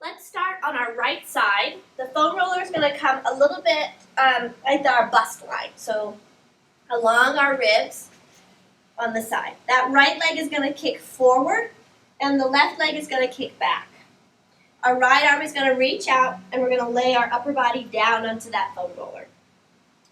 Let's start on our right side. The foam roller is going to come a little bit like our bust line, so along our ribs on the side. That right leg is going to kick forward, and the left leg is going to kick back. Our right arm is going to reach out, and we're going to lay our upper body down onto that foam roller.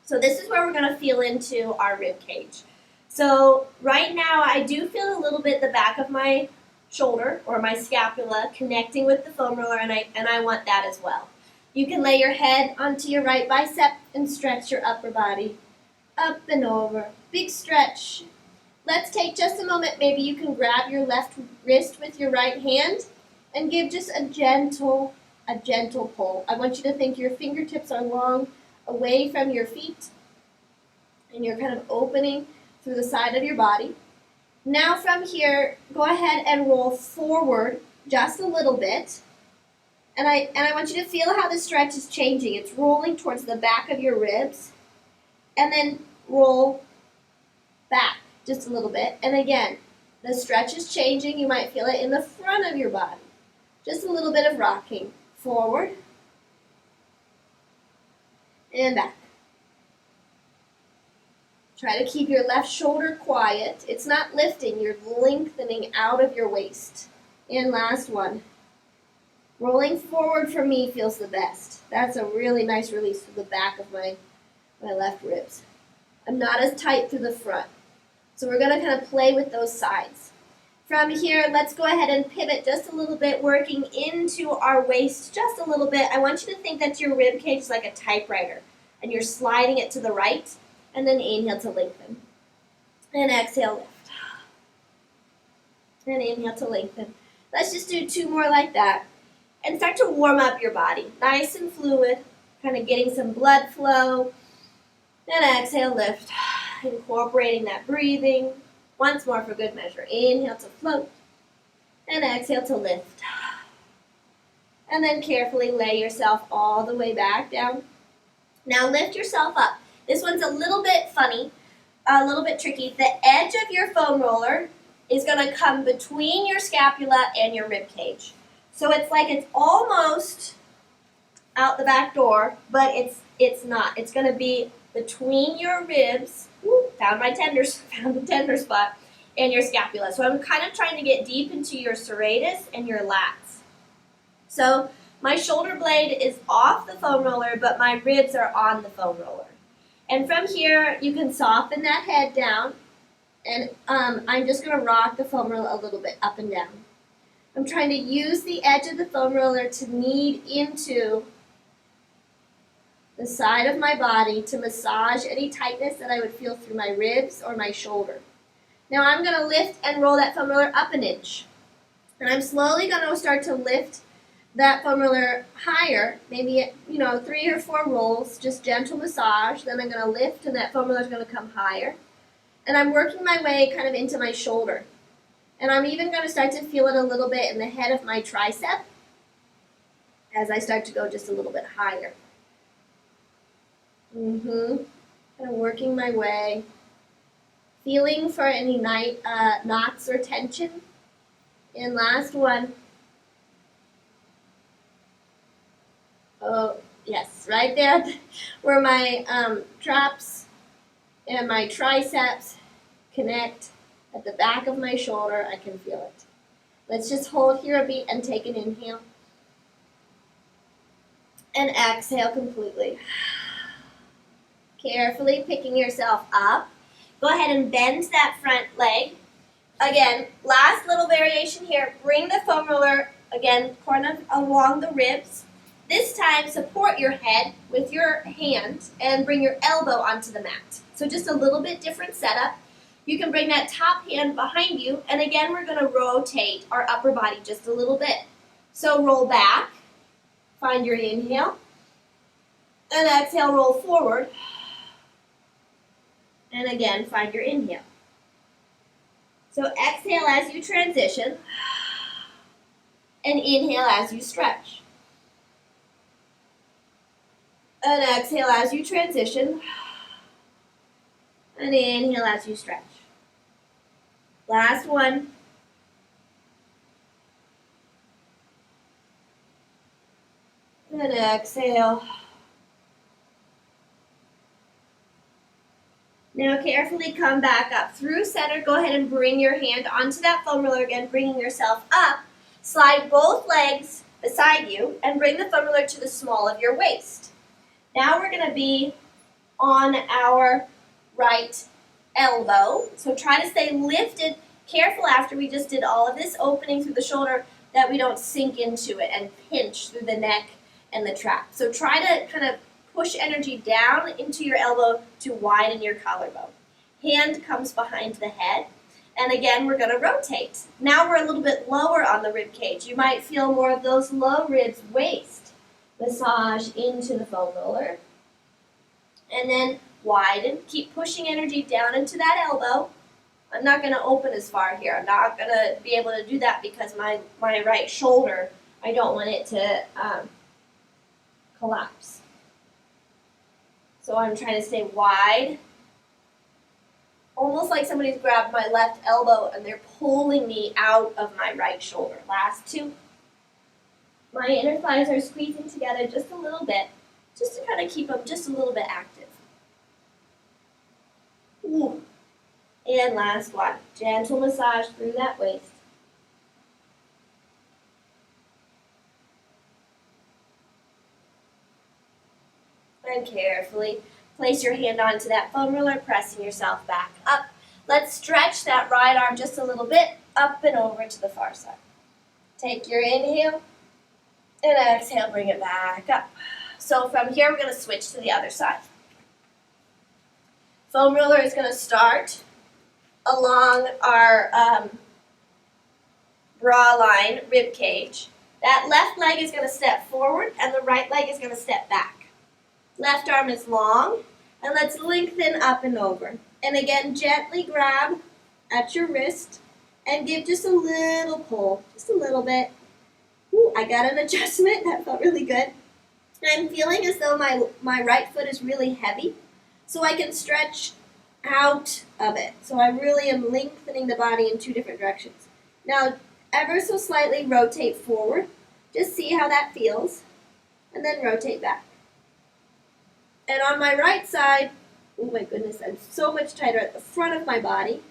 So this is where we're going to feel into our rib cage. So right now I do feel a little bit the back of my shoulder or my scapula connecting with the foam roller, and I want that as well. You can lay your head onto your right bicep and stretch your upper body up and over. Big stretch. Let's take just a moment. Maybe you can grab your left wrist with your right hand and give just a gentle pull. I want you to think your fingertips are long away from your feet, and you're kind of opening through the side of your body. Now from here, go ahead and roll forward just a little bit. And I want you to feel how the stretch is changing. It's rolling towards the back of your ribs. And then roll back just a little bit. And again, the stretch is changing. You might feel it in the front of your body. Just a little bit of rocking. Forward. And back. Try to keep your left shoulder quiet. It's not lifting, you're lengthening out of your waist. And last one. Rolling forward for me feels the best. That's a really nice release through the back of my left ribs. I'm not as tight through the front. So we're going to kind of play with those sides. From here, let's go ahead and pivot just a little bit, working into our waist just a little bit. I want you to think that your rib cage is like a typewriter, and you're sliding it to the right. And then inhale to lengthen. And exhale, lift. And inhale to lengthen. Let's just do 2 more like that. And start to warm up your body. Nice and fluid. Kind of getting some blood flow. And exhale, lift. Incorporating that breathing. Once more for good measure. Inhale to float. And exhale to lift. And then carefully lay yourself all the way back down. Now lift yourself up. This one's a little bit funny, a little bit tricky. The edge of your foam roller is going to come between your scapula and your rib cage. So it's like it's almost out the back door, but it's not. It's going to be between your ribs, found the tender spot, and your scapula. So I'm kind of trying to get deep into your serratus and your lats. So my shoulder blade is off the foam roller, but my ribs are on the foam roller. And from here, you can soften that head down, and I'm just going to rock the foam roller a little bit up and down. I'm trying to use the edge of the foam roller to knead into the side of my body to massage any tightness that I would feel through my ribs or my shoulder. Now I'm going to lift and roll that foam roller up an inch. And I'm slowly going to start to lift that foam roller higher, maybe 3 or 4 rolls, just gentle massage. Then I'm going to lift, and that foam roller is going to come higher. And I'm working my way kind of into my shoulder. And I'm even going to start to feel it a little bit in the head of my tricep as I start to go just a little bit higher. Kind of working my way. Feeling for any knots or tension. And last one. Oh, yes, right there where my traps and my triceps connect at the back of my shoulder, I can feel it. Let's just hold here a beat and take an inhale. And exhale completely. Carefully picking yourself up. Go ahead and bend that front leg. Again, last little variation here. Bring the foam roller, again, corner along the ribs. This time, support your head with your hand and bring your elbow onto the mat. So just a little bit different setup. You can bring that top hand behind you, and again, we're going to rotate our upper body just a little bit. So roll back, find your inhale, and exhale, roll forward. And again, find your inhale. So exhale as you transition, and inhale as you stretch. And exhale as you transition. And inhale as you stretch. Last one. And exhale. Now carefully come back up through center. Go ahead and bring your hand onto that foam roller again, bringing yourself up. Slide both legs beside you and bring the foam roller to the small of your waist. Now we're going to be on our right elbow. So try to stay lifted. Careful after we just did all of this opening through the shoulder that we don't sink into it and pinch through the neck and the trap. So try to kind of push energy down into your elbow to widen your collarbone. Hand comes behind the head. And again, we're going to rotate. Now we're a little bit lower on the rib cage. You might feel more of those low ribs, waist. Massage into the foam roller. And then widen. Keep pushing energy down into that elbow. I'm not going to open as far here. I'm not going to be able to do that because my right shoulder, I don't want it to collapse. So I'm trying to stay wide, almost like somebody's grabbed my left elbow and they're pulling me out of my right shoulder. Last two. My inner thighs are squeezing together just a little bit, just to kind of keep them just a little bit active. Ooh. And last one. Gentle massage through that waist. And carefully place your hand onto that foam roller, pressing yourself back up. Let's stretch that right arm just a little bit, up and over to the far side. Take your inhale, and exhale, bring it back up. So from here, we're going to switch to the other side. Foam roller is going to start along our bra line, rib cage. That left leg is going to step forward, and the right leg is going to step back. Left arm is long, and let's lengthen up and over. And again, gently grab at your wrist and give just a little pull, just a little bit. Ooh, I got an adjustment. That felt really good. I'm feeling as though my right foot is really heavy, so I can stretch out of it. So I really am lengthening the body in two different directions. Now, ever so slightly rotate forward. Just see how that feels, and then rotate back. And on my right side, oh my goodness, I'm so much tighter at the front of my body.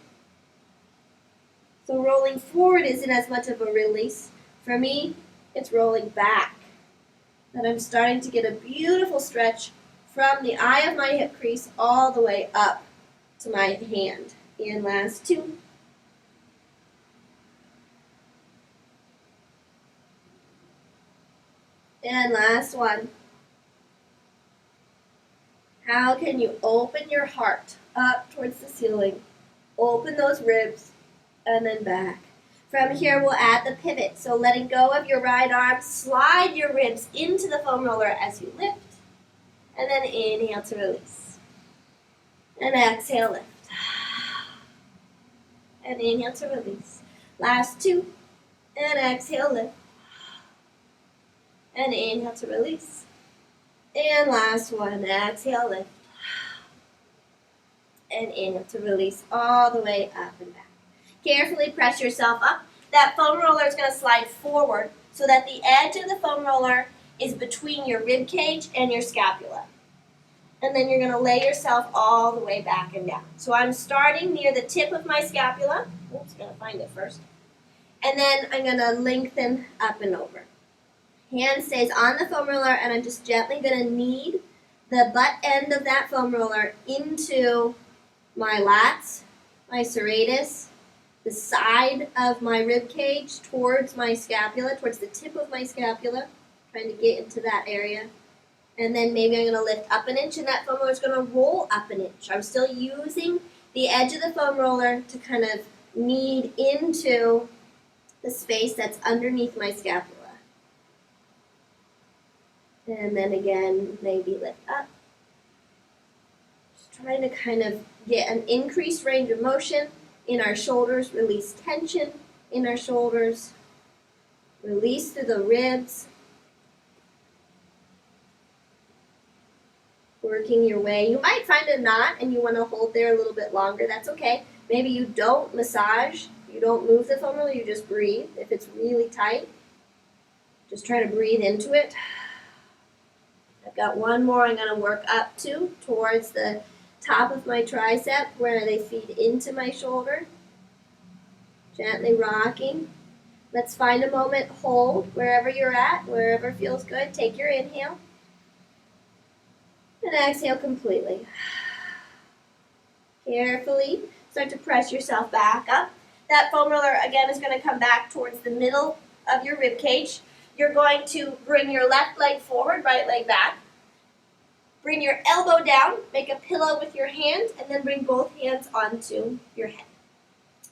So rolling forward isn't as much of a release. For me, it's rolling back. And I'm starting to get a beautiful stretch from the eye of my hip crease all the way up to my hand. And last two. And last one. How can you open your heart up towards the ceiling, open those ribs, and then back. From here, we'll add the pivot. So letting go of your right arm, slide your ribs into the foam roller as you lift, and then inhale to release. And exhale, lift. And inhale to release. Last two, and exhale, lift. And inhale to release. And last one, exhale, lift. And inhale to release all the way up and back. Carefully press yourself up. That foam roller is going to slide forward so that the edge of the foam roller is between your rib cage and your scapula. And then you're going to lay yourself all the way back and down. So I'm starting near the tip of my scapula. Oops, I'm going to find it first. And then I'm going to lengthen up and over. Hand stays on the foam roller, and I'm just gently going to knead the butt end of that foam roller into my lats, my serratus, the side of my rib cage towards my scapula, towards the tip of my scapula, trying to get into that area. And then maybe I'm going to lift up an inch, and that foam roller is going to roll up an inch. I'm still using the edge of the foam roller to kind of knead into the space that's underneath my scapula. And then again, maybe lift up. Just trying to kind of get an increased range of motion in our shoulders, release tension in our shoulders, release through the ribs, working your way. You might find a knot and you want to hold there a little bit longer. That's okay. Maybe you don't massage, you don't move the foam roller, you just breathe. If it's really tight, just try to breathe into it. I've got one more I'm going to work up to towards the top of my tricep where they feed into my shoulder. Gently rocking. Let's find a moment, hold wherever you're at, wherever feels good. Take your inhale. And exhale completely. Carefully start to press yourself back up. That foam roller again is going to come back towards the middle of your rib cage. You're going to bring your left leg forward, right leg back. Bring your elbow down, make a pillow with your hand, and then bring both hands onto your head.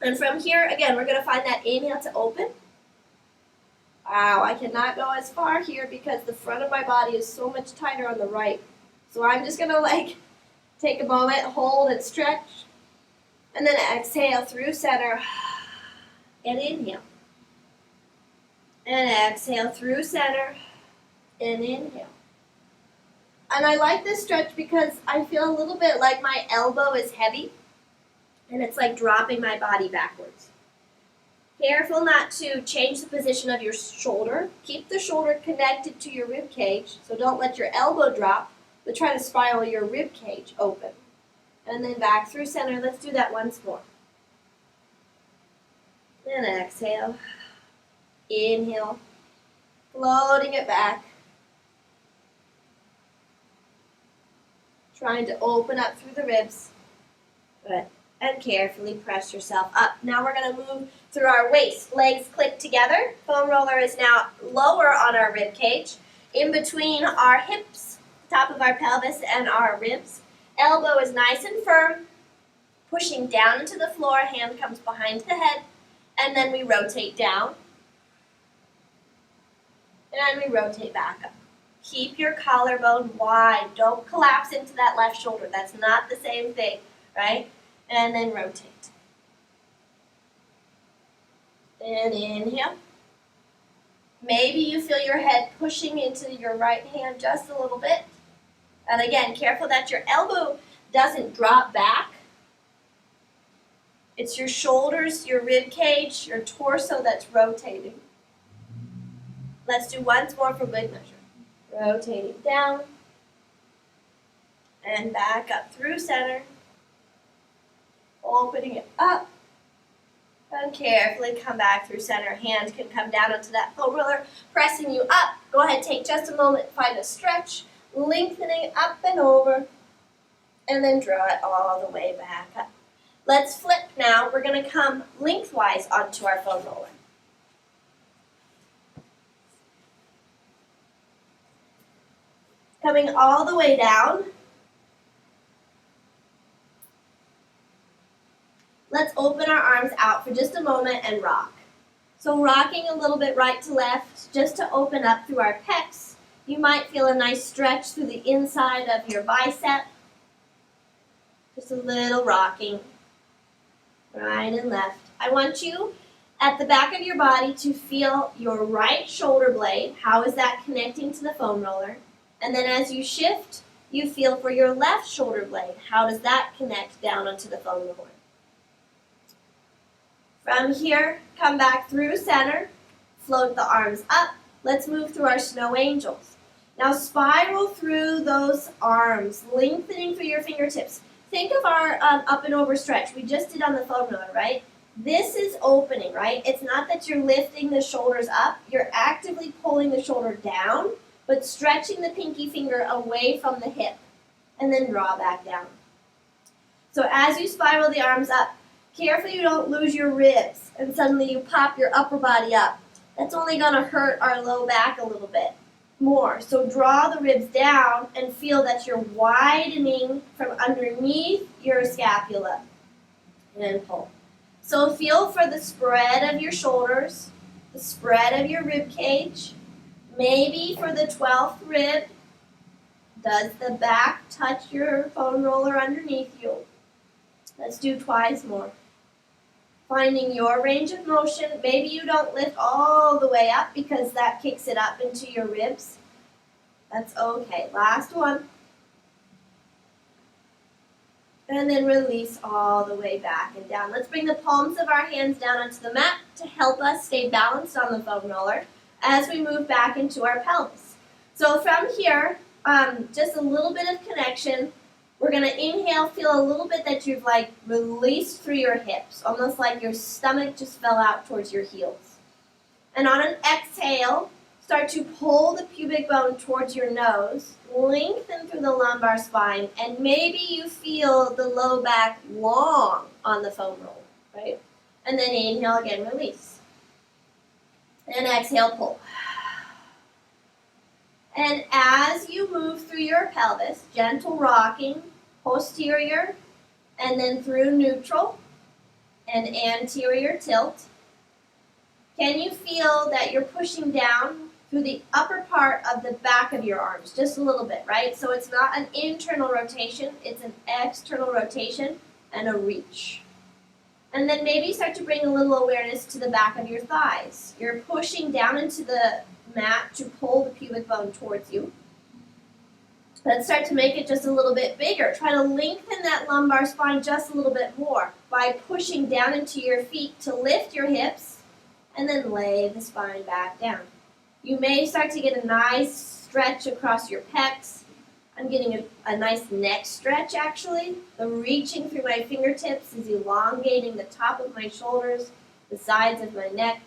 And from here, again, we're going to find that inhale to open. Wow, I cannot go as far here because the front of my body is so much tighter on the right. So I'm just going to take a moment, hold and stretch, and then exhale through center and inhale. And exhale through center and inhale. And I like this stretch because I feel a little bit like my elbow is heavy and it's like dropping my body backwards. Careful not to change the position of your shoulder. Keep the shoulder connected to your rib cage, so don't let your elbow drop, but try to spiral your rib cage open. And then back through center. Let's do that once more. And exhale. Inhale. Floating it back. Trying to open up through the ribs. Good. And carefully press yourself up. Now we're going to move through our waist. Legs click together. Foam roller is now lower on our rib cage. In between our hips, top of our pelvis, and our ribs. Elbow is nice and firm. Pushing down into the floor. Hand comes behind the head. And then we rotate down. And we rotate back up. Keep your collarbone wide. Don't collapse into that left shoulder. That's not the same thing, right? And then rotate. And inhale. Maybe you feel your head pushing into your right hand just a little bit. And again, careful that your elbow doesn't drop back. It's your shoulders, your rib cage, your torso that's rotating. Let's do once more for good measure. Rotating down and back up through center. Opening it up. And carefully come back through center. Hands can come down onto that foam roller, pressing you up. Go ahead, take just a moment, find a stretch, lengthening up and over, and then draw it all the way back up. Let's flip now. We're going to come lengthwise onto our foam roller. Coming all the way down. Let's open our arms out for just a moment and rock. So rocking a little bit right to left just to open up through our pecs. You might feel a nice stretch through the inside of your bicep. Just a little rocking. Right and left. I want you at the back of your body to feel your right shoulder blade. How is that connecting to the foam roller? And then as you shift, you feel for your left shoulder blade. How does that connect down onto the foam roller? From here, come back through center. Float the arms up. Let's move through our snow angels. Now spiral through those arms, lengthening through your fingertips. Think of our up and over stretch we just did on the foam roller, right? This is opening, right? It's not that you're lifting the shoulders up. You're actively pulling the shoulder down, but stretching the pinky finger away from the hip, and then draw back down. So as you spiral the arms up, carefully you don't lose your ribs, and suddenly you pop your upper body up. That's only going to hurt our low back a little bit more. So draw the ribs down and feel that you're widening from underneath your scapula. And pull. So feel for the spread of your shoulders, the spread of your rib cage. Maybe for the 12th rib, does the back touch your foam roller underneath you? Let's do twice more. Finding your range of motion. Maybe you don't lift all the way up because that kicks it up into your ribs. That's okay. Last one. And then release all the way back and down. Let's bring the palms of our hands down onto the mat to help us stay balanced on the foam roller as we move back into our pelvis. So from here, just a little bit of connection. We're going to inhale, feel a little bit that you've like released through your hips, almost like your stomach just fell out towards your heels. And on an exhale, start to pull the pubic bone towards your nose, lengthen through the lumbar spine, and maybe you feel the low back long on the foam roll, right? And then inhale again, release. And exhale, pull. And as you move through your pelvis, gentle rocking, posterior, and then through neutral and anterior tilt, can you feel that you're pushing down through the upper part of the back of your arms, just a little bit, right? So it's not an internal rotation, it's an external rotation and a reach. And then maybe start to bring a little awareness to the back of your thighs. You're pushing down into the mat to pull the pubic bone towards you. Let's start to make it just a little bit bigger. Try to lengthen that lumbar spine just a little bit more by pushing down into your feet to lift your hips and then lay the spine back down. You may start to get a nice stretch across your pecs. I'm getting a nice neck stretch actually. The reaching through my fingertips is elongating the top of my shoulders, the sides of my neck.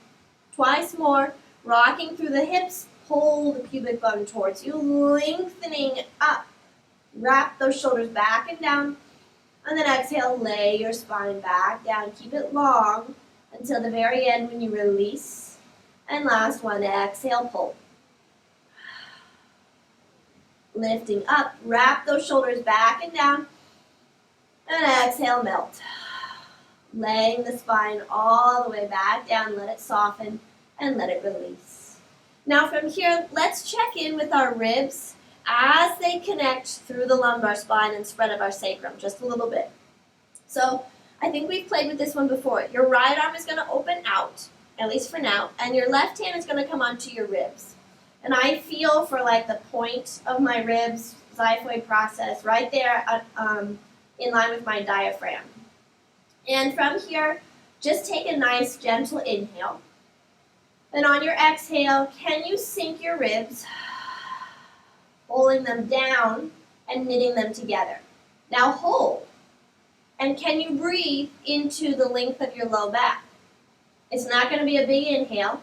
Twice more, rocking through the hips, pull the pubic bone towards you, lengthening up. Wrap those shoulders back and down, and then exhale, lay your spine back down. Keep it long until the very end when you release. And last one, exhale, pull. Lifting up, wrap those shoulders back and down, and exhale, melt. Laying the spine all the way back down, let it soften, and let it release. Now from here, let's check in with our ribs as they connect through the lumbar spine and spread of our sacrum, just a little bit. So I think we've played with this one before. Your right arm is going to open out, at least for now, and your left hand is going to come onto your ribs. And I feel for like the point of my ribs, xiphoid process, right there in line with my diaphragm. And from here, just take a nice gentle inhale. And on your exhale, can you sink your ribs, pulling them down and knitting them together? Now hold. And can you breathe into the length of your low back? It's not going to be a big inhale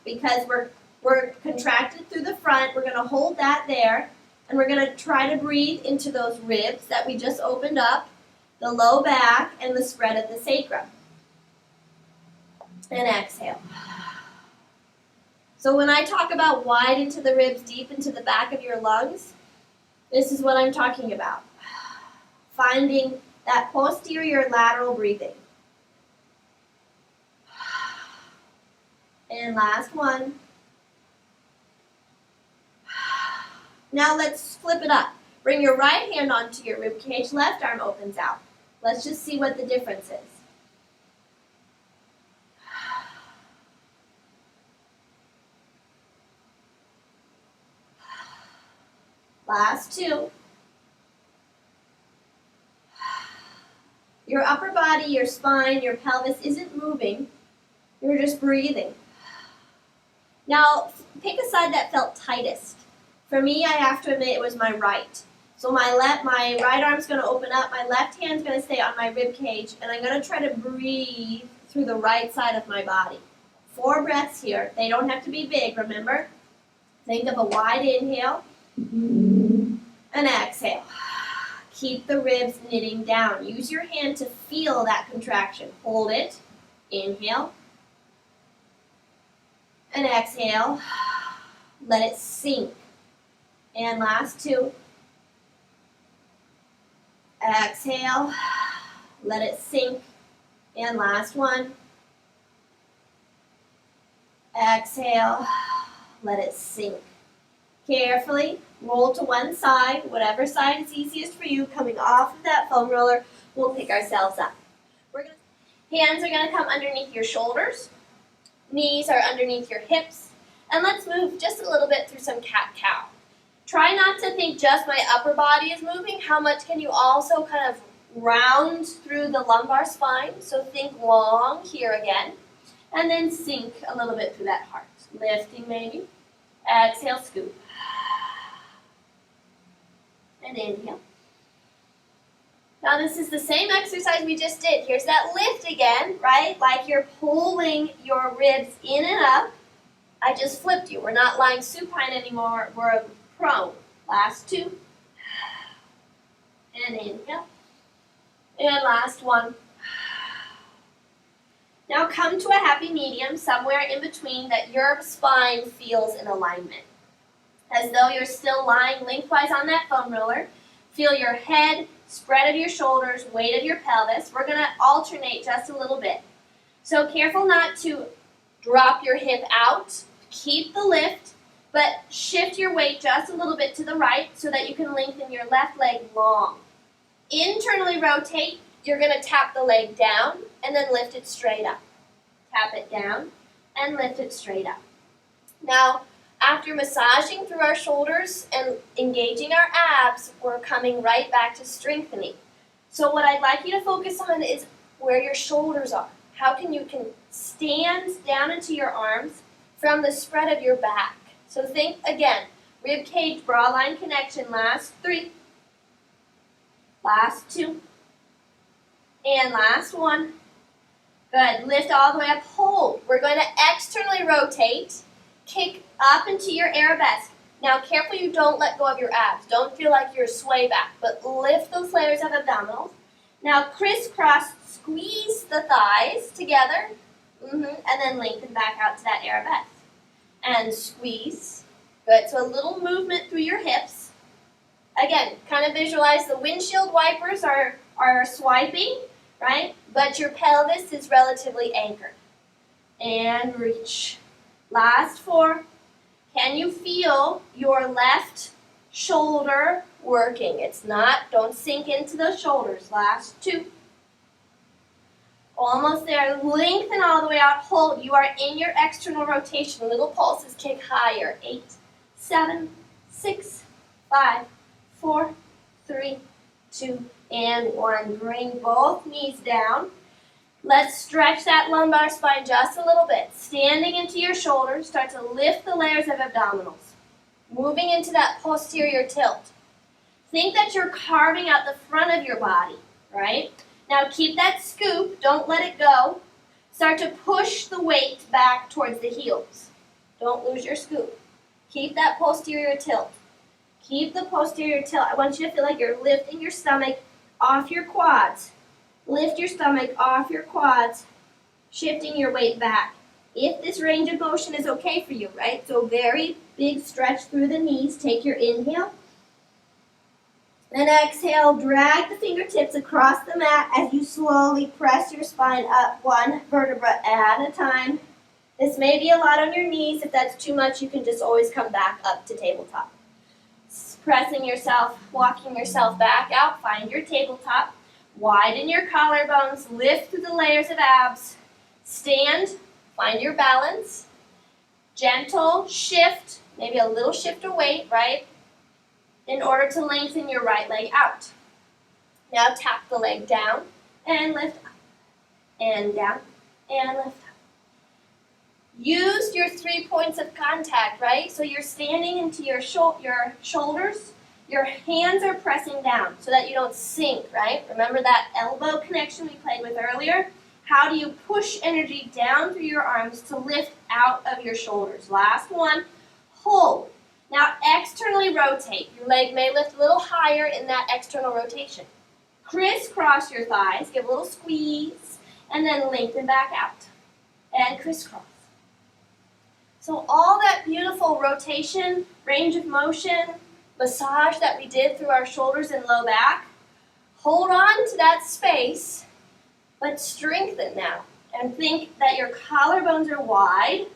because we're contracted through the front. We're going to hold that there, and we're going to try to breathe into those ribs that we just opened up, the low back, and the spread of the sacrum. And exhale. So when I talk about wide into the ribs, deep into the back of your lungs, this is what I'm talking about. Finding that posterior lateral breathing. And last one. Now let's flip it up. Bring your right hand onto your rib cage, left arm opens out. Let's just see what the difference is. Last two. Your upper body, your spine, your pelvis isn't moving. You're just breathing. Now, pick a side that felt tightest. For me, I have to admit it was my right. So my right arm's going to open up, my left hand's going to stay on my rib cage, and I'm going to try to breathe through the right side of my body. 4 breaths here. They don't have to be big, remember? Think of a wide inhale and exhale. Keep the ribs knitting down. Use your hand to feel that contraction. Hold it. Inhale. And exhale. Let it sink. And last 2. Exhale. Let it sink. And last 1. Exhale. Let it sink. Carefully roll to one side, whatever side is easiest for you. Coming off of that foam roller, we'll pick ourselves up. Hands are going to come underneath your shoulders. Knees are underneath your hips. And let's move just a little bit through some cat-cow. Try not to think just my upper body is moving. How much can you also kind of round through the lumbar spine? So think long here again. And then sink a little bit through that heart. Lifting maybe. Exhale, scoop. and inhale. Now this is the same exercise we just did. Here's that lift again, right? Like you're pulling your ribs in and up. I just flipped you. We're not lying supine anymore. We're prone. Last two. And inhale. And last one. Now come to a happy medium, somewhere in between that your spine feels in alignment. As though you're still lying lengthwise on that foam roller. Feel your head, spread of your shoulders, weight of your pelvis. We're going to alternate just a little bit. So careful not to drop your hip out. Keep the lift, but shift your weight just a little bit to the right so that you can lengthen your left leg long. Internally rotate. You're going to tap the leg down and then lift it straight up. Tap it down and lift it straight up. Now, after massaging through our shoulders and engaging our abs, we're coming right back to strengthening. So what I'd like you to focus on is where your shoulders are. How you can stand down into your arms from the spread of your back. So think again, rib cage, bra line connection. Last three. Last two. And last one. Good. Lift all the way up. Hold. We're going to externally rotate. Kick up into your arabesque. Now careful you don't let go of your abs. Don't feel like you're sway back, but lift those layers of abdominals. Now crisscross, squeeze the thighs together, and then lengthen back out to that arabesque. And squeeze. Good. So a little movement through your hips. Again, kind of visualize the windshield wipers are swiping, right? But your pelvis is relatively anchored. And reach. Last four. Can you feel your left shoulder working? It's not, don't sink into those shoulders. Last two. Almost there. Lengthen all the way out. Hold. You are in your external rotation. Little pulses kick higher. 8, 7, 6, 5, 4, 3, 2, and 1. Bring both knees down. Let's stretch that lumbar spine just a little bit. Standing into your shoulders, start to lift the layers of abdominals. Moving into that posterior tilt. Think that you're carving out the front of your body, right? Now keep that scoop, don't let it go. Start to push the weight back towards the heels. Don't lose your scoop. Keep that posterior tilt. Keep the posterior tilt. I want you to feel like you're lifting your stomach off your quads. Lift your stomach off your quads, shifting your weight back. If this range of motion is okay for you, right? So very big stretch through the knees. Take your inhale. And exhale, drag the fingertips across the mat as you slowly press your spine up one vertebra at a time. This may be a lot on your knees. If that's too much, you can just always come back up to tabletop. Pressing yourself, walking yourself back out, find your tabletop. Widen your collarbones, lift through the layers of abs. Stand, find your balance. Gentle shift, maybe a little shift of weight, right? In order to lengthen your right leg out. Now tap the leg down and lift up. And down and lift up. Use your 3 points of contact, right? So you're standing into your shoulders. Your hands are pressing down so that you don't sink, right? Remember that elbow connection we played with earlier? How do you push energy down through your arms to lift out of your shoulders? Last one, hold. Now externally rotate. Your leg may lift a little higher in that external rotation. Crisscross your thighs, give a little squeeze, and then lengthen back out. And crisscross. So all that beautiful rotation, range of motion, massage that we did through our shoulders and low back, hold on to that space, but strengthen now. And think that your collarbones are wide.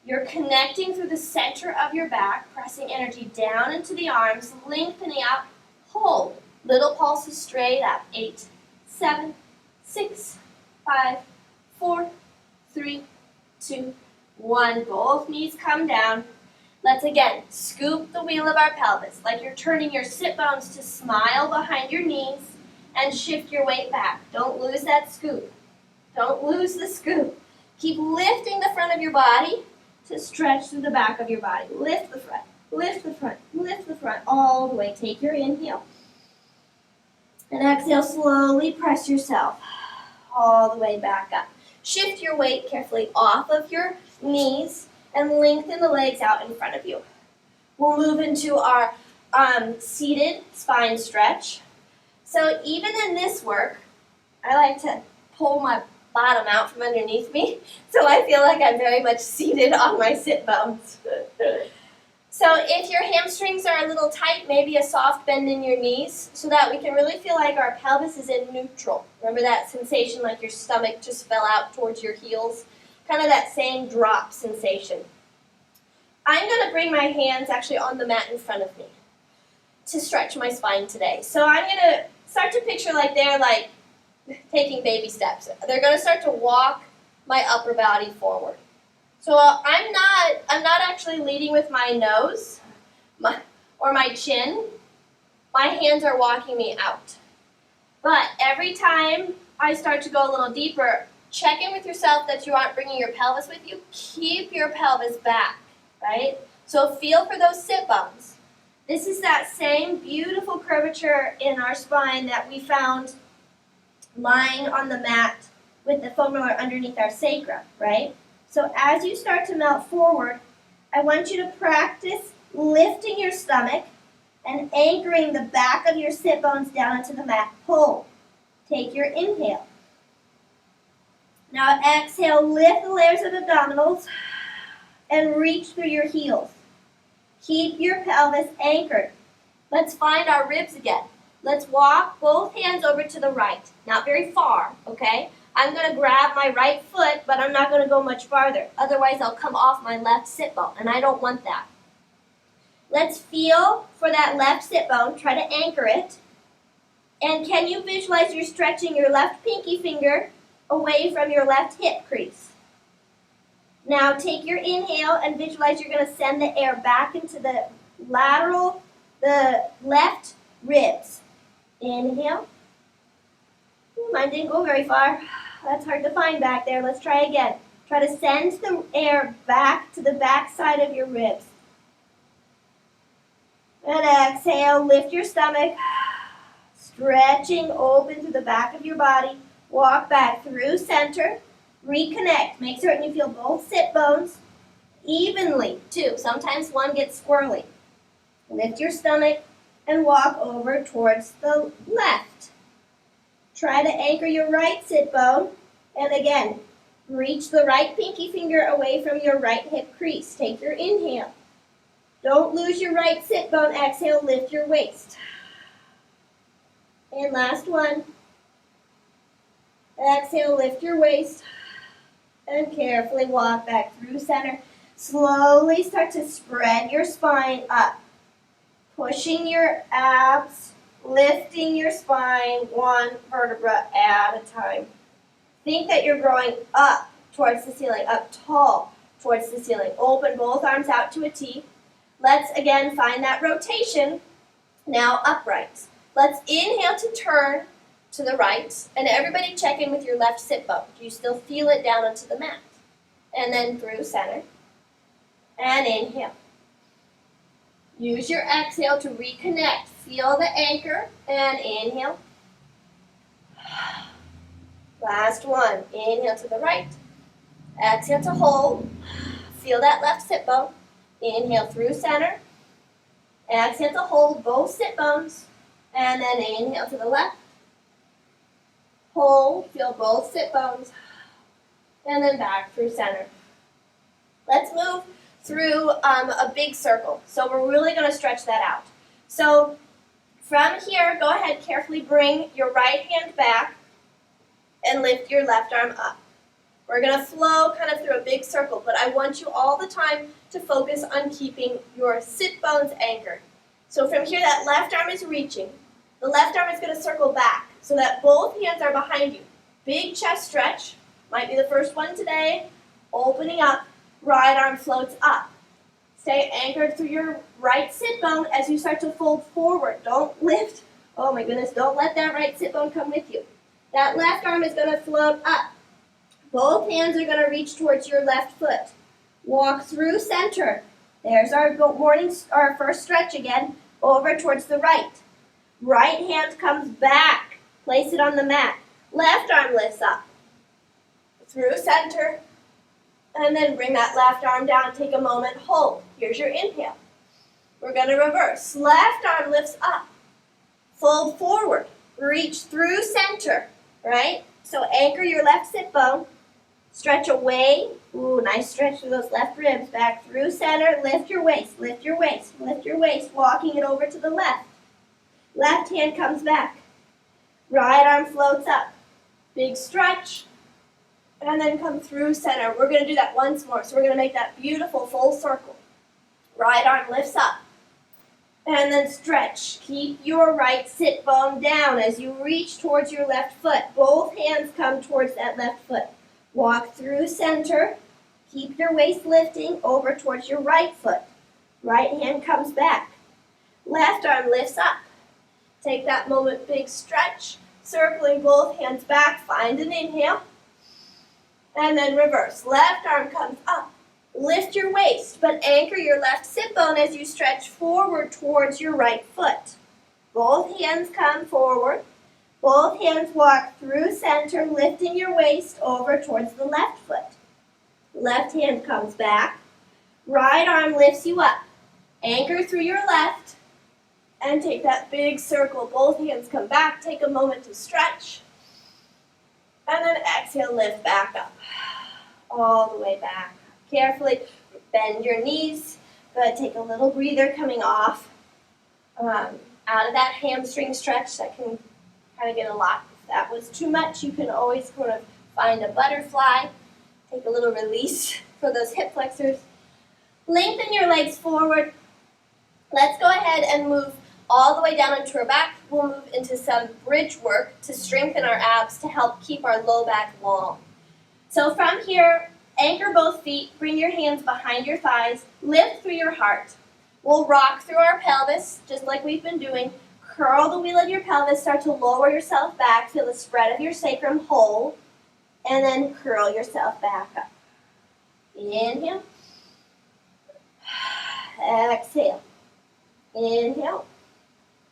You're connecting through the center of your back, pressing energy down into the arms, lengthening out, hold. Little pulses straight up. 8, 7, 6, 5, 4, 3, 2, 1. Both knees come down. Let's again scoop the wheel of our pelvis, like you're turning your sit bones to smile behind your knees and shift your weight back. Don't lose that scoop. Don't lose the scoop. Keep lifting the front of your body to stretch through the back of your body. Lift the front. lift the front all the way. Take your inhale. And exhale, slowly press yourself all the way back up. Shift your weight carefully off of your knees and lengthen the legs out in front of you. We'll move into our seated spine stretch. So even in this work, I like to pull my bottom out from underneath me, so I feel like I'm very much seated on my sit bones. So if your hamstrings are a little tight, maybe a soft bend in your knees, so that we can really feel like our pelvis is in neutral. Remember that sensation like your stomach just fell out towards your heels? Kind of that same drop sensation. I'm going to bring my hands actually on the mat in front of me to stretch my spine today. So I'm going to start to picture like they're like taking baby steps. They're going to start to walk my upper body forward. So I'm not actually leading with my nose or my chin. My hands are walking me out. But every time I start to go a little deeper, check in with yourself that you aren't bringing your pelvis with you. Keep your pelvis back, right? So feel for those sit bones. This is that same beautiful curvature in our spine that we found lying on the mat with the foam roller underneath our sacrum, right? So as you start to melt forward, I want you to practice lifting your stomach and anchoring the back of your sit bones down into the mat. Hold. Take your inhale. Now exhale, lift the layers of abdominals and reach through your heels. Keep your pelvis anchored. Let's find our ribs again. Let's walk both hands over to the right. Not very far, okay? I'm going to grab my right foot, but I'm not going to go much farther. Otherwise, I'll come off my left sit bone, and I don't want that. Let's feel for that left sit bone. Try to anchor it. And can you visualize you're stretching your left pinky finger away from your left hip crease? Now take your inhale and visualize you're going to send the air back into the left ribs. Inhale. Mine didn't go very far. That's hard to find back there. Let's try again. Try to send the air back to the back side of your ribs. And exhale, lift your stomach. Stretching open to the back of your body. Walk back through center. Reconnect. Make certain you feel both sit bones evenly, too. Sometimes one gets squirrely. Lift your stomach and walk over towards the left. Try to anchor your right sit bone. And again, reach the right pinky finger away from your right hip crease. Take your inhale. Don't lose your right sit bone. Exhale, lift your waist. And last one. Exhale, lift your waist. And carefully walk back through center. Slowly start to spread your spine up. Pushing your abs, lifting your spine one vertebra at a time. Think that you're growing up towards the ceiling, up tall towards the ceiling. Open both arms out to a T. Let's again find that rotation. Now upright. Let's inhale to turn to the right. And everybody check in with your left sit bone. Do you still feel it down onto the mat? And then through center. And inhale. Use your exhale to reconnect. Feel the anchor and inhale. Last one. Inhale to the right. Exhale to hold. Feel that left sit bone. Inhale through center. Exhale to hold both sit bones. And then inhale to the left. Hold. Feel both sit bones. And then back through center. Let's move through a big circle. So we're really going to stretch that out. So from here, go ahead, carefully bring your right hand back and lift your left arm up. We're going to flow kind of through a big circle, but I want you all the time to focus on keeping your sit bones anchored. So from here, that left arm is reaching. The left arm is going to circle back so that both hands are behind you. Big chest stretch. Might be the first one today. Opening up. Right arm floats up. Stay anchored through your right sit bone as you start to fold forward. Don't lift. Oh my goodness, don't let that right sit bone come with you. That left arm is going to float up. Both hands are going to reach towards your left foot. Walk through center. There's our our first stretch again, over towards the right. Right hand comes back, place it on the mat. Left arm lifts up, through center, and then bring that left arm down, take a moment, hold. Here's your inhale. We're gonna reverse. Left arm lifts up, fold forward, reach through center, right? So anchor your left sit bone, stretch away. Ooh, nice stretch through those left ribs. Back through center, lift your waist, lift your waist, lift your waist, walking it over to the left. Left hand comes back. Right arm floats up. Big stretch. And then come through center. We're going to do that once more. So we're going to make that beautiful full circle. Right arm lifts up. And then stretch. Keep your right sit bone down as you reach towards your left foot. Both hands come towards that left foot. Walk through center. Keep your waist lifting over towards your right foot. Right hand comes back. Left arm lifts up. Take that moment, big stretch. Circling both hands back. Find an inhale. And then reverse. Left arm comes up. Lift your waist, but anchor your left sit bone as you stretch forward towards your right foot. Both hands come forward. Both hands walk through center, lifting your waist over towards the left foot. Left hand comes back. Right arm lifts you up. Anchor through your left and take that big circle. Both hands come back. Take a moment to stretch. And then exhale, lift back up. All the way back. Carefully bend your knees. Good. Take a little breather coming off. Out of that hamstring stretch that can kind of get a lot. If that was too much, you can always sort of find a butterfly. Take a little release for those hip flexors. Lengthen your legs forward. Let's go ahead and move all the way down into our back. We'll move into some bridge work to strengthen our abs to help keep our low back long. So from here, anchor both feet, bring your hands behind your thighs, lift through your heart. We'll rock through our pelvis, just like we've been doing. Curl the wheel of your pelvis, start to lower yourself back, feel the spread of your sacrum, hold, and then curl yourself back up. Inhale. Exhale. Inhale.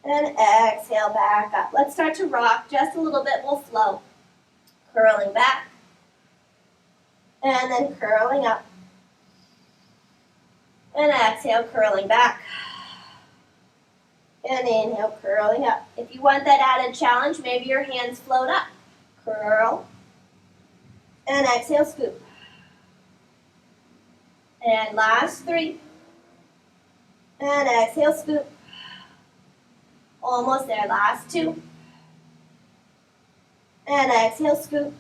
And exhale back up. Let's start to rock just a little bit. We'll flow. Curling back. And then curling up. And exhale, curling back. And inhale, curling up. If you want that added challenge, maybe your hands float up. Curl. And exhale, scoop. And last 3. And exhale, scoop. Almost there. Last 2. And exhale, scoop.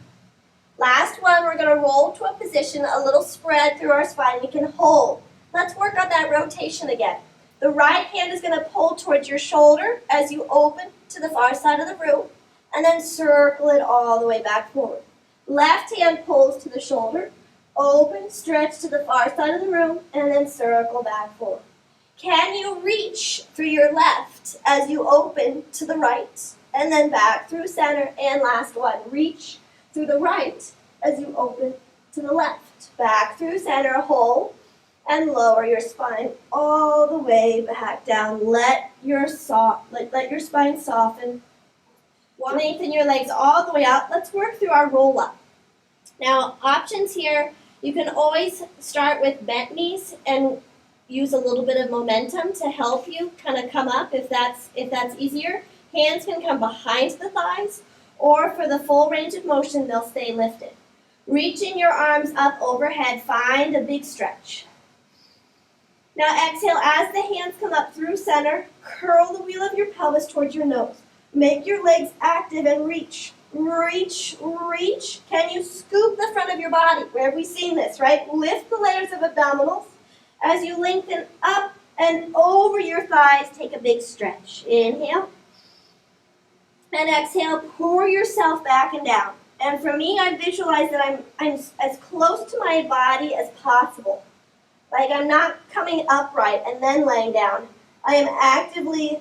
Last one, we're going to roll to a position, a little spread through our spine. We can hold. Let's work on that rotation again. The right hand is going to pull towards your shoulder as you open to the far side of the room, and then circle it all the way back forward. Left hand pulls to the shoulder, open, stretch to the far side of the room, and then circle back forward. Can you reach through your left as you open to the right, and then back through center? And last one, reach through the right as you open to the left. Back through center, hold, and lower your spine all the way back down. Let your spine soften. Lengthen your legs all the way out. Let's work through our roll up. Now, options here, you can always start with bent knees and use a little bit of momentum to help you kind of come up if that's easier. Hands can come behind the thighs, or for the full range of motion, they'll stay lifted. Reaching your arms up overhead, find a big stretch. Now exhale as the hands come up through center, curl the wheel of your pelvis towards your nose. Make your legs active and reach, reach, reach. Can you scoop the front of your body? Where have we seen this, right? Lift the layers of abdominals. As you lengthen up and over your thighs, take a big stretch. Inhale. And exhale, pour yourself back and down. And for me, I visualize that I'm as close to my body as possible. Like I'm not coming upright and then laying down. I am actively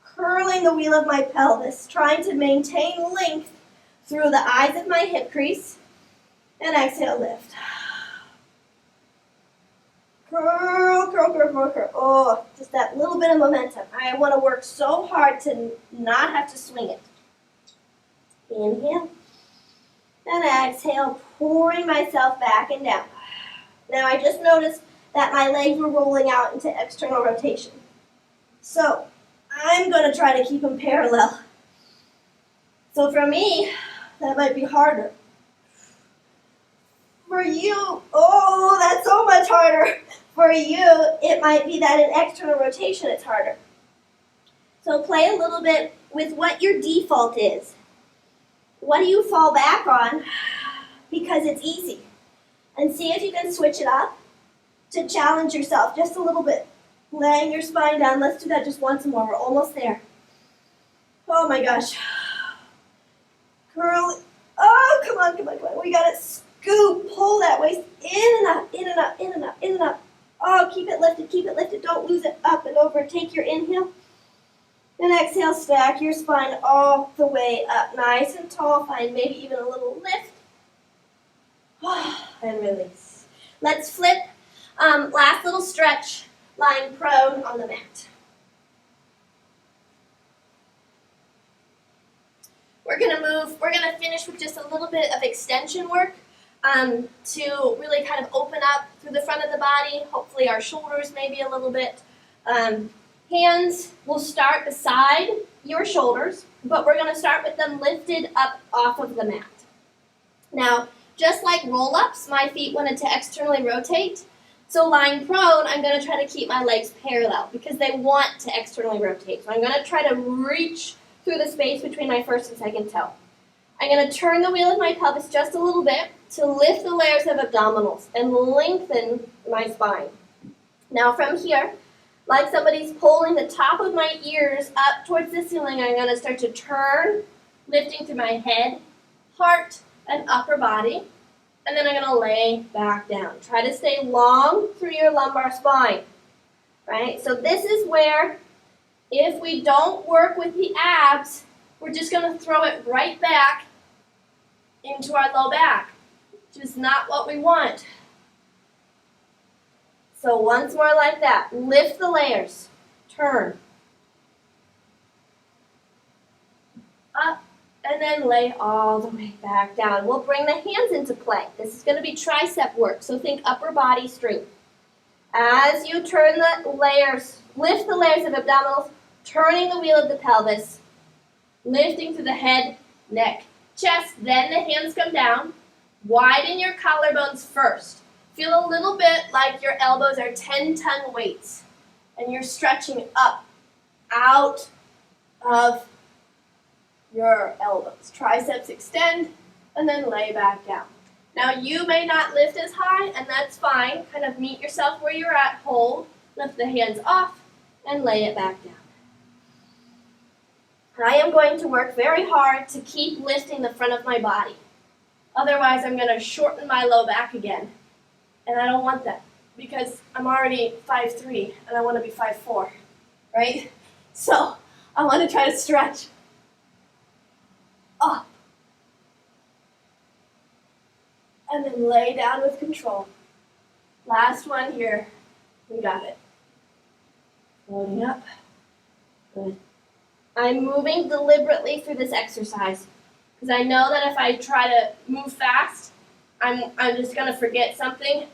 curling the wheel of my pelvis, trying to maintain length through the eyes of my hip crease. And exhale, lift. Curl worker. Oh, just that little bit of momentum. I want to work so hard to not have to swing it. Inhale. And exhale, pouring myself back and down. Now I just noticed that my legs were rolling out into external rotation. So I'm going to try to keep them parallel. So for me, that might be harder. For you, oh, that's so much harder. For you, it might be that in external rotation it's harder. So play a little bit with what your default is. What do you fall back on because it's easy? And see if you can switch it up to challenge yourself just a little bit. Laying your spine down. Let's do that just once more. We're almost there. Oh my gosh. Curl. Oh, come on, come on, come on. We got to scoop. Pull that waist in and up, in and up, in and up, in and up. Oh, keep it lifted, keep it lifted. Don't lose it. Up and over. Take your inhale. And exhale, stack your spine all the way up. Nice and tall. Find maybe even a little lift. And release. Let's flip. Last little stretch, lying prone on the mat. We're going to finish with just a little bit of extension work to really kind of open up through the front of the body. Hopefully our shoulders maybe a little bit. Hands will start beside your shoulders, but we're going to start with them lifted up off of the mat. Now, just like roll-ups, my feet wanted to externally rotate. So lying prone, I'm going to try to keep my legs parallel because they want to externally rotate. So I'm going to try to reach through the space between my first and second toe. I'm going to turn the wheel of my pelvis just a little bit to lift the layers of abdominals and lengthen my spine. Now from here, like somebody's pulling the top of my ears up towards the ceiling, I'm going to start to turn, lifting through my head, heart, and upper body. And then I'm going to lay back down. Try to stay long through your lumbar spine. Right? So this is where, if we don't work with the abs, we're just going to throw it right back into our low back, which is not what we want. So once more like that. Lift the layers. Turn. Up. And then lay all the way back down. We'll bring the hands into play. This is going to be tricep work, so think upper body strength. As you turn the layers, lift the layers of abdominals, turning the wheel of the pelvis, lifting through the head, neck, chest, then the hands come down. Widen your collarbones first. Feel a little bit like your elbows are 10-ton weights, and you're stretching up, out of your elbows. Triceps extend, and then lay back down. Now you may not lift as high, and that's fine. Kind of meet yourself where you're at, hold, lift the hands off, and lay it back down. I am going to work very hard to keep lifting the front of my body. Otherwise, I'm going to shorten my low back again. And I don't want that because I'm already 5'3", and I want to be 5'4", right? So I want to try to stretch up. And then lay down with control. Last one here. We got it. Loading up. Good. I'm moving deliberately through this exercise because I know that if I try to move fast, I'm just going to forget something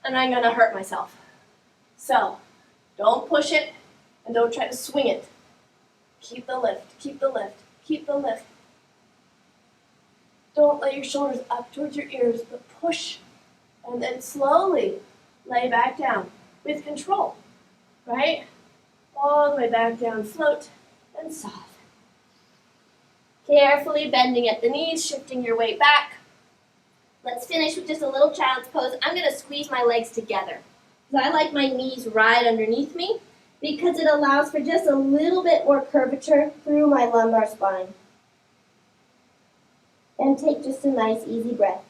and I'm going to hurt myself. So don't push it and don't try to swing it. Keep the lift, keep the lift, keep the lift. Don't let your shoulders up towards your ears, but push and then slowly lay back down with control, right? All the way back down, float and soften. Carefully bending at the knees, shifting your weight back. Let's finish with just a little child's pose. I'm going to squeeze my legs together. So I like my knees right underneath me because it allows for just a little bit more curvature through my lumbar spine. And take just a nice, easy breath.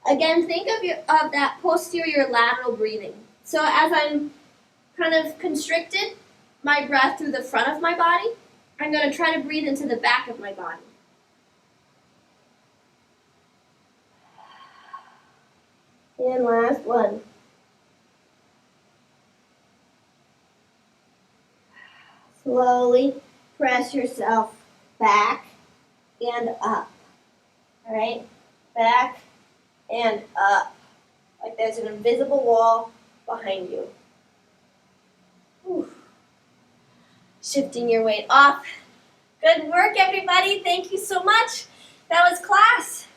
Again, think of that posterior lateral breathing. So as I'm kind of constricted, my breath through the front of my body, I'm going to try to breathe into the back of my body. And last one. Slowly press yourself back and up. All right? Back and up. Like there's an invisible wall behind you. Whew. Shifting your weight off. Good work, everybody. Thank you so much. That was class.